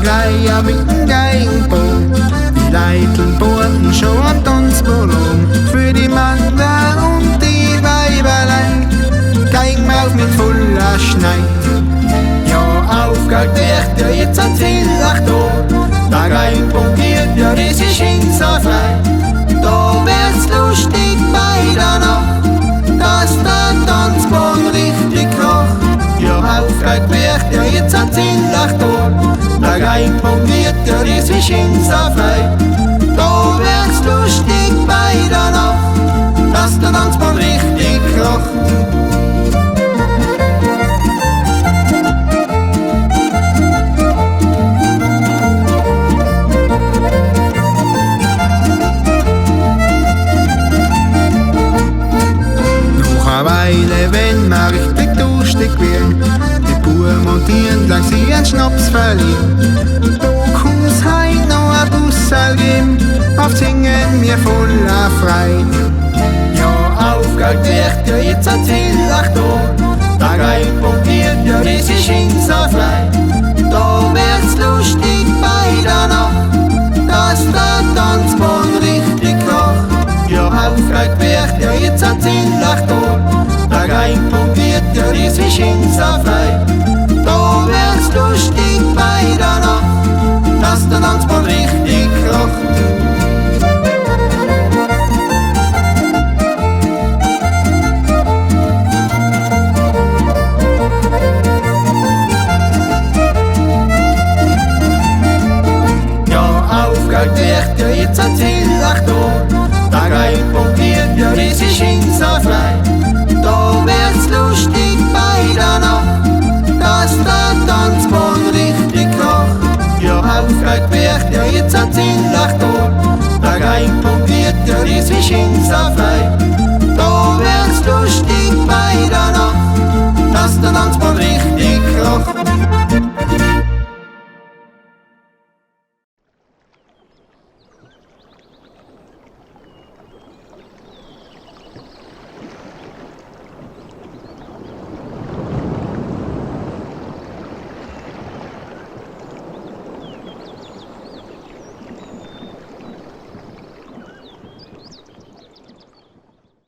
Gleich mit dem Geigenbogen, die Leitelboten schon am Tanzballon. Für die Männer und die Weiberlein, Geigenmaus mit voller Schneid. Ja, aufgehört wird ja jetzt ein Zielach da, der Geigenbogen geht ja, das ist hinterfrei. Da wird's lustig bei der Nacht, dass der Tanzbahn richtig kracht. Ja, aufgehört wird ja jetzt ein Zielach der Geigenbogen geht ja, das ist hinterfrei. Da wird's lustig bei der Nacht, dass der Tanzbahn richtig kracht. Nach einer Weile, wenn man richtig durstig wird, die Buben montieren, lang sie einen Schnaps verlieren. Da kommt's heim noch ein Bussel geben, auf Singen mir voller Freude. Ja, aufgehört wird ja jetzt ein Zielach da, der Geigenbogen geht ja, das ist hinterfrei. Da wird's lustig bei der Nacht, dass der Tanzbahn richtig kracht. Ja, aufgehört wird ja jetzt ein Zielach der Geigenbogen geht ja, das ist hinterfrei. Da wird's lustig bei der Nacht, dass der Tanzbahn richtig kracht. Ja, aufgehört wird ja jetzt ein Zielach der Geigenbogen geht ja, das ist hinterfrei. Da wird's lustig bei der Nacht, dass der Tanzbahn richtig kracht. Ja, aufgehört wird ja jetzt ein Zielach der Geigenbogen geht ja, das ist hinterfrei.